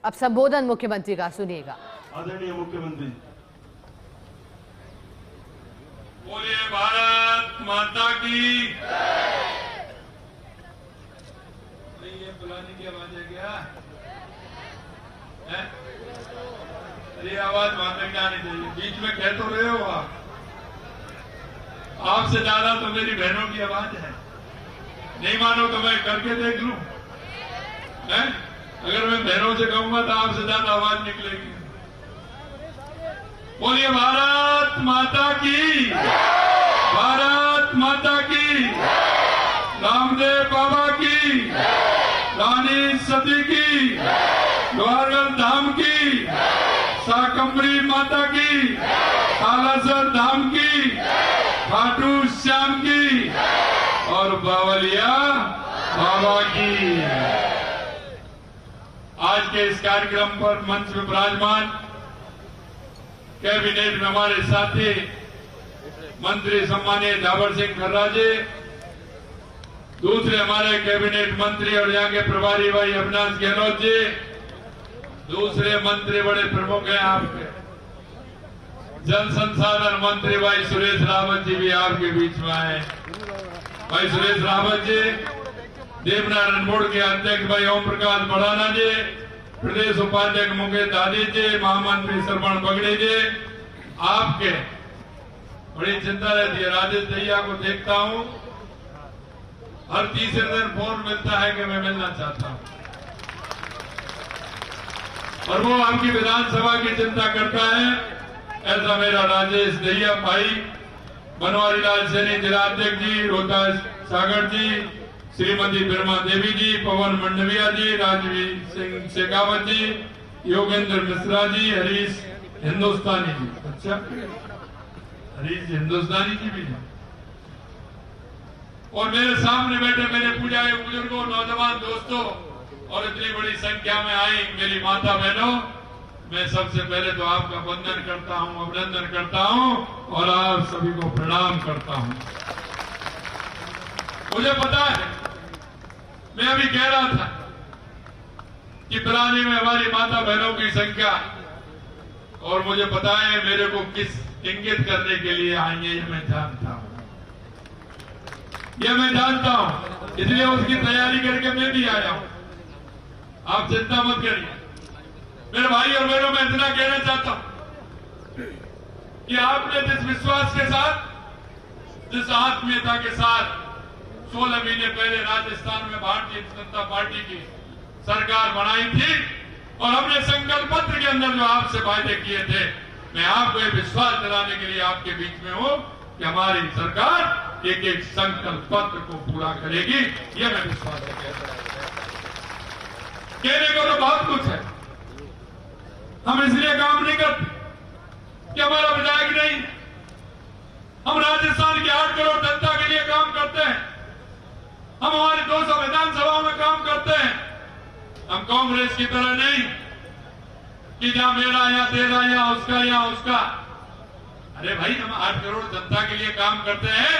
अब संबोधन मुख्यमंत्री का सुनिएगा। आदरणीय मुख्यमंत्री। बोलिए भारत माता की। ये बुलाने की आवाज है क्या? अरे आवाज वहां तक जानी चाहिए, बीच में कह तो रहे हो आप। आपसे ज्यादा तो मेरी बहनों की आवाज है। नहीं मानो तो मैं करके देख लूं। अगर मैं बहनों से कहूंगा तो आपसे ज्यादा आवाज निकलेगी। बोलिए भारत माता की। भारत माता की। रामदेव बाबा की, रानी सती की, द्वारका धाम की, शाकंभरी माता की, कालासर धाम की, खाटू श्याम की और बावलिया बाबा की। आज के इस कार्यक्रम पर मंच में विराजमान कैबिनेट में हमारे साथी मंत्री सम्मानीय झावर सिंह खर्रा जी, दूसरे हमारे कैबिनेट मंत्री और यहाँ के प्रभारी भाई अविनाश गहलोत जी, दूसरे मंत्री बड़े प्रमुख हैं आपके, जल संसाधन मंत्री भाई सुरेश रावत जी भी आपके बीच में आए। भाई सुरेश रावत जी, देवनारायण बोर्ड के अध्यक्ष भाई ओम प्रकाश बढ़ाना जी, प्रदेश उपाध्यक्ष मुकेश दादी जी, महामंत्री श्रवण बगड़े जी, आपके बड़ी चिंता रहती है। राजेश दहिया को देखता हूं, हर तीसरे दिन फोन मिलता है कि मैं मिलना चाहता हूं, और वो आपकी विधानसभा की चिंता करता है। ऐसा मेरा राजेश दहिया भाई, बनवारी लाल सैनी जिलाध्यक्ष जी, रोहतास सागर जी, श्रीमती बिरमा देवी जी, पवन मंडविया जी, राजवीर सिंह शेखावत जी, योगेंद्र मिश्रा जी, हरीश हिंदुस्तानी जी। अच्छा, हरीश हिंदुस्तानी जी भी हैं। और मेरे सामने बैठे मेरे पूज्य बुजुर्गों, नौजवान दोस्तों और इतनी बड़ी संख्या में आई मेरी माता बहनों, मैं सबसे पहले तो आपका वंदन करता हूं, अभिनंदन करता हूं और आप सभी को प्रणाम करता हूं। मुझे पता है, मैं अभी कह रहा था कि पिलानी में हमारी माता बहनों की संख्या, और मुझे पता है मेरे को किस इंगित करने के लिए आएंगे, ये मैं जानता हूं, ये मैं जानता हूं, इसलिए उसकी तैयारी करके मैं भी आया हूं। आप चिंता मत करिए मेरे भाई और बहनों। मैं इतना कहना चाहता हूं कि आपने जिस विश्वास के साथ, जिस आत्मीयता के साथ 16 महीने पहले राजस्थान में भारतीय जनता पार्टी की सरकार बनाई थी, और हमने संकल्प पत्र के अंदर जो आपसे वायदे किए थे, मैं आपको ये विश्वास दिलाने के लिए आपके बीच में हूं कि हमारी सरकार एक एक संकल्प पत्र को पूरा करेगी। यह मैं विश्वास कहने को तो बहुत कुछ है, हम इसलिए काम नहीं करते कि हमारा विधायक नहीं, हम राजस्थान की 8 करोड़ जनता के लिए काम करते हैं, हम हमारी 200 विधानसभाओं में काम करते हैं। हम कांग्रेस की तरह नहीं कि जहां मेरा या तेरा या उसका। अरे भाई, हम 8 करोड़ जनता के लिए काम करते हैं,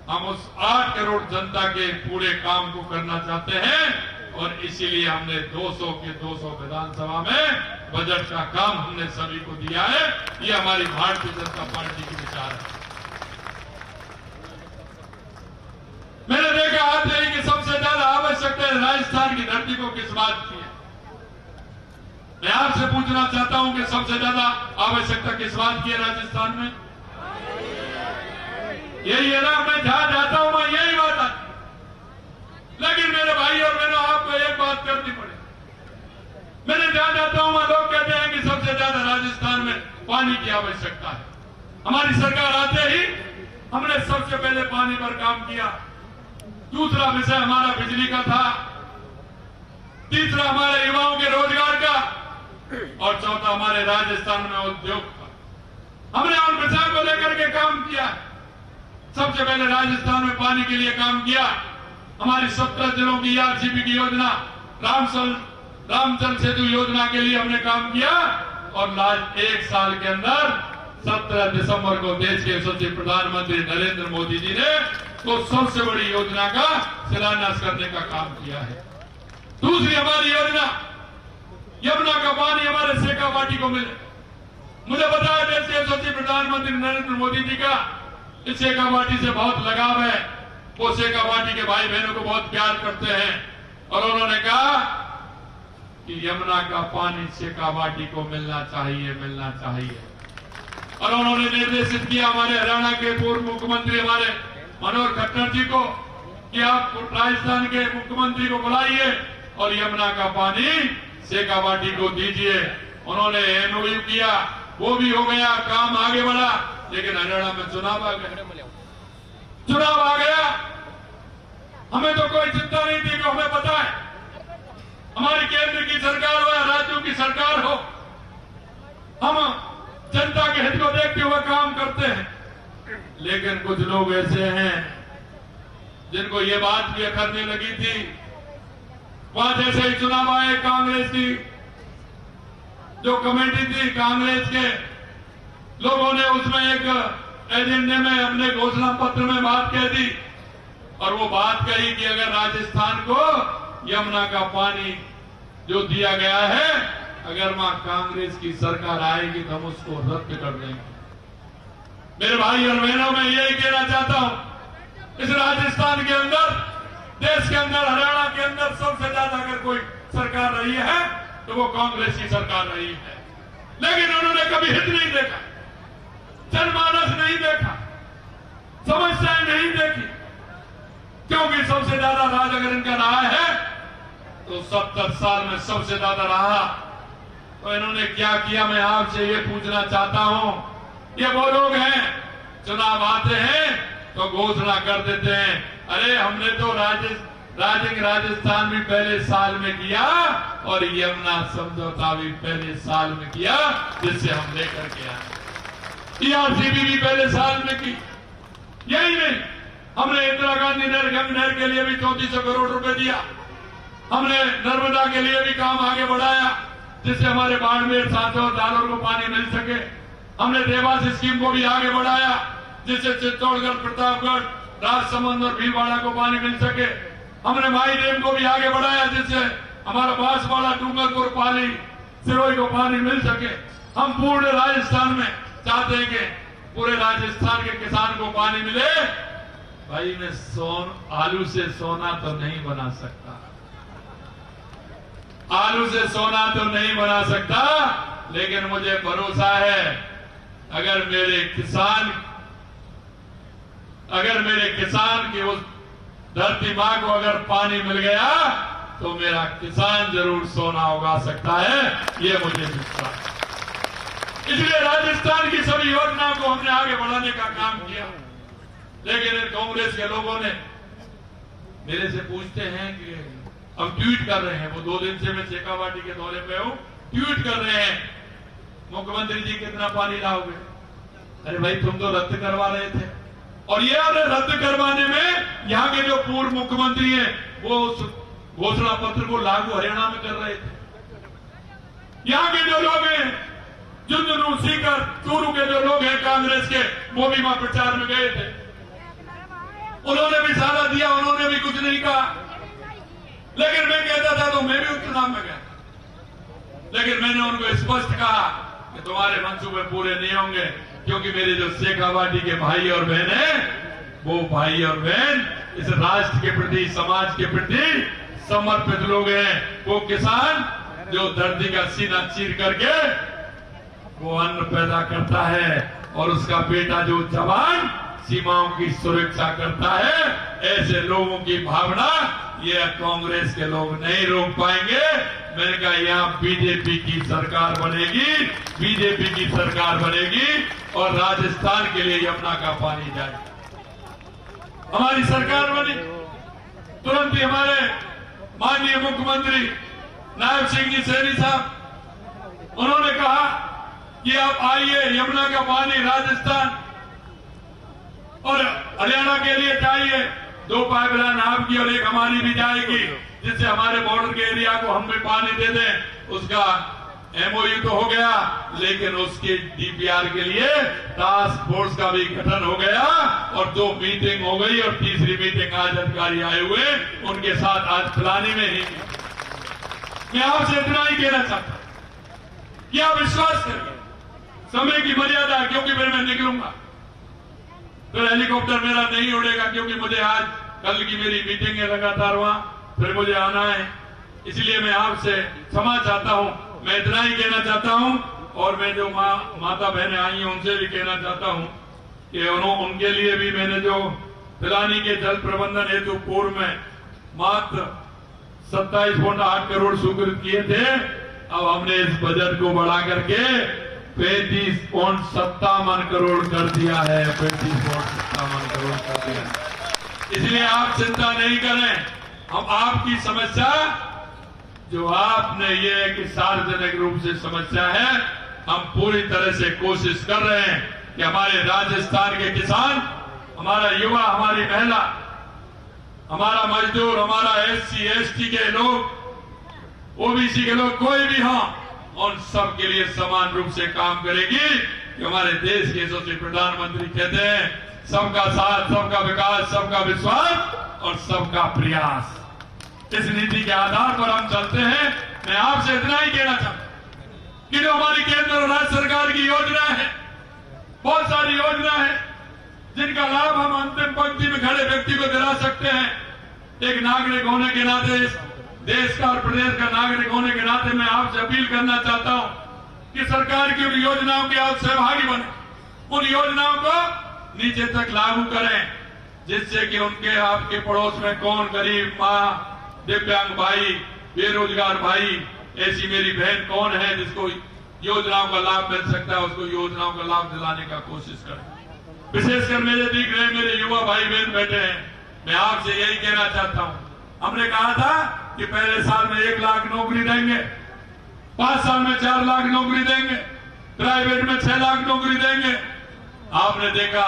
हम उस 8 करोड़ जनता के पूरे काम को करना चाहते हैं, और इसीलिए हमने 200 के 200 विधानसभा में बजट का काम हमने सभी को दिया है। ये हमारी भारतीय जनता पार्टी की विचार है। मैंने देखा आज नहीं कि सबसे ज्यादा आवश्यकता राजस्थान की धरती को किस बात की है। मैं आपसे पूछना चाहता हूं कि सबसे ज्यादा आवश्यकता किस बात की है राजस्थान में? यही है ना, मैं जहां जाता हूं मैं यही बात आती। लेकिन मेरे भाई और बहनों, आपको एक बात करनी पड़ेगी। मैंने जहां जाता हूं वहां लोग कहते हैं कि सबसे ज्यादा राजस्थान में पानी की आवश्यकता है। हमारी सरकार आते ही हमने सबसे पहले पानी पर काम किया। दूसरा विषय हमारा बिजली का था, तीसरा हमारे युवाओं के रोजगार का, और चौथा हमारे राजस्थान में उद्योग का। हमने उन विषयों को लेकर के काम किया। सबसे पहले राजस्थान में पानी के लिए काम किया। हमारी 17 जिलों की आरसीपी की योजना, रामचल सेतु योजना के लिए हमने काम किया, और लास्ट 1 साल के अंदर 17 दिसंबर को देश के यशस्वी प्रधानमंत्री नरेंद्र मोदी जी ने तो सबसे बड़ी योजना का शिलान्यास करने का काम किया है। दूसरी हमारी योजना घाटी को मिले। मुझे पता है देश के यशस्वी प्रधानमंत्री नरेंद्र मोदी जी का इस शेखा घाटी से बहुत लगाव है। वो शेखा घाटी के भाई बहनों को बहुत प्यार करते हैं और उन्होंने कहा कि यमुना का पानी शेखा घाटी को मिलना चाहिए, मिलना चाहिए। और उन्होंने निर्देशित किया हमारे हरियाणा के पूर्व मुख्यमंत्री हमारे मनोहर खट्टर जी को कि आप राजस्थान के मुख्यमंत्री को बुलाइए और यमुना का पानी शेखा घाटी को दीजिए। उन्होंने एमओयू किया, वो भी हो गया, काम आगे बढ़ा। लेकिन हरियाणा में चुनाव आ गया, चुनाव आ गया। हमें तो कोई चिंता नहीं थी, हमें पता है हमारी केंद्र की सरकार हो या राज्यों की सरकार हो, हम जनता के हित को देखते हुए काम करते हैं। लेकिन कुछ लोग ऐसे हैं जिनको ये बात भी अखरने लगी थी। वहां जैसे ही चुनाव आए, कांग्रेस की जो कमेटी थी, कांग्रेस के लोगों ने उसमें एक एजेंडे में हमने घोषणा पत्र में बात कह दी और वो बात कही कि अगर राजस्थान को यमुना का पानी जो दिया गया है, अगर वहां कांग्रेस की सरकार आएगी तो हम उसको रद्द कर देंगे। मेरे भाई और बहनों, मैं यही कहना चाहता हूं, इस राजस्थान के अंदर, देश के अंदर, हरियाणा के अंदर सबसे ज्यादा अगर कोई सरकार रही है तो वो कांग्रेस की सरकार रही है। लेकिन उन्होंने कभी हित नहीं देखा, जनमानस नहीं देखा, समस्याएं नहीं देखी, क्योंकि सबसे ज्यादा राज अगर इनका रहा है तो 70 साल में सबसे ज्यादा रहा। तो इन्होंने क्या किया, मैं आपसे ये पूछना चाहता हूं। ये वो लोग हैं, चुनाव आते हैं तो घोषणा कर देते हैं, अरे हमने तो राजस्थान भी पहले साल में किया और यमुना समझौता भी पहले साल में किया, जिससे हम लेकर के आए। टीआरसीबी भी पहले साल में की। यही नहीं, हमने इंदिरा गांधी नहर के लिए भी 3400 करोड़ रुपए दिया। हमने नर्मदा के लिए भी काम आगे बढ़ाया, जिससे हमारे बाड़मेर, सांचौर, जालौर को पानी मिल सके। हमने देवास स्कीम को भी आगे बढ़ाया, जिससे चित्तौड़गढ़, प्रतापगढ़, राजसमंद और भीलवाड़ा को पानी मिल सके। हमने माई डैम को भी आगे बढ़ाया, जिससे हमारा बांसवाड़ा, डूंगरपुर, पाली, सिरोही को पानी मिल सके। हम पूरे राजस्थान में चाहते हैं कि पूरे राजस्थान के किसान को पानी मिले। भाई मैं आलू से सोना तो नहीं बना सकता, आलू से सोना तो नहीं बना सकता, लेकिन मुझे भरोसा है अगर मेरे किसान की उस धरती मां को अगर पानी मिल गया तो मेरा किसान जरूर सोना उगा सकता है, ये मुझे विश्वास है। इसलिए राजस्थान की सभी योजनाओं को हमने आगे बढ़ाने का काम किया। लेकिन कांग्रेस के लोगों ने मेरे से पूछते हैं कि अब ट्वीट कर रहे हैं, वो 2 दिन से मैं शेखा घाटी के दौरे पे हूं, ट्वीट कर रहे हैं, मुख्यमंत्री जी कितना पानी लाओगे? अरे भाई तुम तो रद्द करवा रहे थे, और ये रद्द करवाने में यहाँ के जो पूर्व मुख्यमंत्री हैं वो घोषणा पत्र को लागू हरियाणा में कर रहे थे। यहाँ के जो लोग हैं, झुंझुनू, सीकर, चूरू के जो लोग हैं कांग्रेस के, वो भी वहां प्रचार में गए थे, उन्होंने भी सारा दिया, उन्होंने भी कुछ नहीं कहा। लेकिन मैं कहता था तो मैं भी उस चुनाव में गया, लेकिन मैंने उनको स्पष्ट कहा कि तुम्हारे मंसूबे पूरे नहीं होंगे, क्योंकि मेरे जो शेखा घाटी के भाई और बहन हैं, वो भाई और बहन इस राष्ट्र के प्रति, समाज के प्रति समर्पित लोग हैं। वो किसान जो धरती का सीना चीर करके वो अन्न पैदा करता है और उसका बेटा जो जवान सीमाओं की सुरक्षा करता है, ऐसे लोगों की भावना ये कांग्रेस के लोग नहीं रोक पाएंगे। मैंने कहा यहाँ बीजेपी की सरकार बनेगी, बीजेपी की सरकार बनेगी और राजस्थान के लिए यमुना का पानी जाएगा। हमारी सरकार बनी, तुरंत ही हमारे माननीय मुख्यमंत्री नायब सिंह जी सैनी साहब, उन्होंने कहा कि आप आइए, यमुना का पानी राजस्थान और हरियाणा के लिए चाहिए। 2 पाइपलाइन आपकी और 1 हमारी भी जाएगी, जिससे हमारे बॉर्डर के एरिया को हम भी पानी दे दें। उसका एमओयू तो हो गया, लेकिन उसके डीपीआर के लिए टास्क फोर्स का भी गठन हो गया और 2 मीटिंग हो गई और तीसरी मीटिंग आज अधिकारी आए हुए, उनके साथ आज फलानी में ही। मैं आपसे इतना ही कहना चाहता हूं क्या विश्वास करिए, समय की मर्यादा है, क्योंकि फिर मैं निकलूंगा, फिर हेलीकॉप्टर मेरा नहीं उड़ेगा, क्योंकि मुझे आज कल की मेरी मीटिंग है लगातार वहां, फिर मुझे आना है। इसलिए मैं आपसे क्षमा चाहता हूं। मैं इतना ही कहना चाहता हूं, और मैं जो माता बहनें आई हैं उनसे भी कहना चाहता हूं कि उनके लिए भी मैंने जो पिलानी के जल प्रबंधन हेतु पूर्व में मात्र 27.8 करोड़ स्वीकृत किए थे, अब हमने इस बजट को बढ़ा करके 35.57 करोड़ कर दिया है। 35.57 करोड़ कर दिया है। इसलिए आप चिंता नहीं करें। हम आपकी समस्या जो आपने ये है कि सार्वजनिक रूप से समस्या है, हम पूरी तरह से कोशिश कर रहे हैं कि हमारे राजस्थान के किसान, हमारा युवा, हमारी महिला, हमारा मजदूर, हमारा SC ST के लोग, OBC के लोग, कोई भी हो, उन सब के लिए समान रूप से काम करेगी। कि हमारे देश के यशस्वी प्रधानमंत्री कहते हैं, सबका साथ, सबका विकास, सबका विश्वास और सबका प्रयास। इस नीति के आधार पर हम चलते हैं। मैं आपसे इतना ही कहना चाहता हूं कि जो हमारी केंद्र और राज्य सरकार की योजना है, बहुत सारी योजना है जिनका लाभ हम अंतिम पंक्ति में खड़े व्यक्ति को दिला सकते हैं। एक नागरिक होने के नाते, देश का और प्रदेश का नागरिक होने के नाते मैं आपसे अपील करना चाहता हूं कि सरकार की उन योजनाओं के आप सहभागी बने, उन योजनाओं को नीचे तक लागू करें, जिससे कि उनके आपके पड़ोस में कौन गरीब माँ, दिव्यांग भाई, बेरोजगार भाई, ऐसी मेरी बहन कौन है जिसको योजनाओं का लाभ मिल सकता है, उसको योजनाओं का लाभ दिलाने का कोशिश करें। विशेषकर मेरे दिख रहे मेरे युवा भाई बहन बैठे हैं, मैं आपसे यही कहना चाहता हूं। हमने कहा था कि पहले साल में 1 लाख नौकरी देंगे, 5 साल में 4 लाख नौकरी देंगे, प्राइवेट में 6 लाख नौकरी देंगे। आपने देखा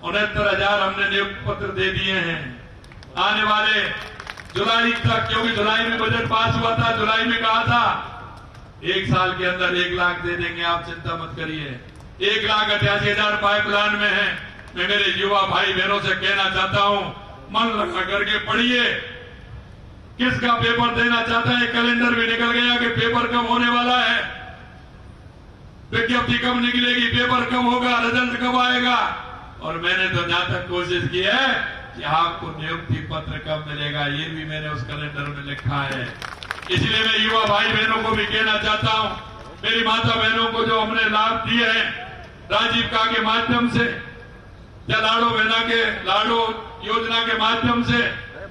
69,000 हमने नियुक्ति पत्र दे दिए हैं। आने वाले जुलाई तक, क्योंकि जुलाई में बजट पास हुआ था, जुलाई में कहा था 1 साल के अंदर 1 लाख दे देंगे, आप चिंता मत करिए। 1,88,000 पाइपलाइन में है। मैं मेरे युवा भाई बहनों से कहना चाहता हूं, मन लगा करके पढ़िए, किसका पेपर देना चाहता है। कैलेंडर भी निकल गया कि पेपर कब होने वाला है, विज्ञप्ति कब निकलेगी, पेपर कब होगा, रिजल्ट कब आएगा। और मैंने तो जहां तक कोशिश की है कि आपको नियुक्ति पत्र कब मिलेगा, ये भी मैंने उस कैलेंडर में लिखा है। इसलिए मैं युवा भाई बहनों को भी कहना चाहता हूं, मेरी माता बहनों को जो हमने लाभ दिए हैं राजीव का के माध्यम से, या लाडो बहना के लाडो योजना के माध्यम से,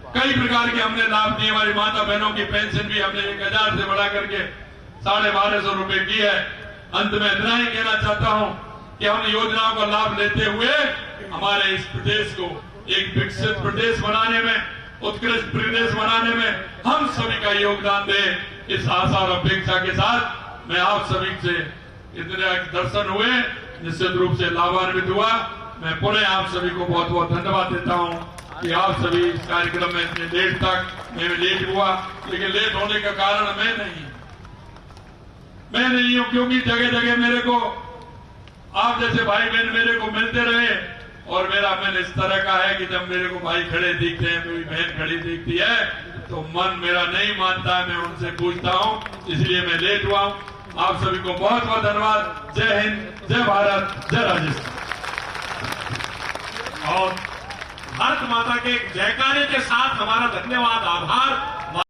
कई प्रकार के हमने लाभ दिए। हमारी माता बहनों की पेंशन भी हमने 1,000 से बढ़ा करके 1250 रुपए की है। अंत में इतना ही कहना चाहता हूं कि हम योजनाओं का लाभ लेते हुए हमारे इस प्रदेश को एक विकसित प्रदेश बनाने में, उत्कृष्ट प्रदेश बनाने में हम सभी का योगदान दें। इस आशा और अपेक्षा के साथ मैं आप सभी से इतने दर्शन हुए, निश्चित रूप से लाभान्वित हुआ। मैं पुनः आप सभी को बहुत बहुत धन्यवाद देता हूं कि आप सभी इस कार्यक्रम में इतने लेट तक, मैं लेट हुआ, लेकिन लेट होने का कारण मैं नहीं हूं, क्योंकि जगह जगह मेरे को आप जैसे भाई बहन मेरे को मिलते रहे, और मेरा मन इस तरह का है कि जब मेरे को भाई खड़े दिखते हैं, मेरी बहन खड़ी दिखती है, तो मन मेरा नहीं मानता है, मैं उनसे पूछता हूं। इसलिए मैं लेट हुआ हूं। आप सभी को बहुत बहुत धन्यवाद। जय हिंद, जय भारत, जय राजस्थान। और भारत माता के जयकारे के साथ हमारा धन्यवाद, आभार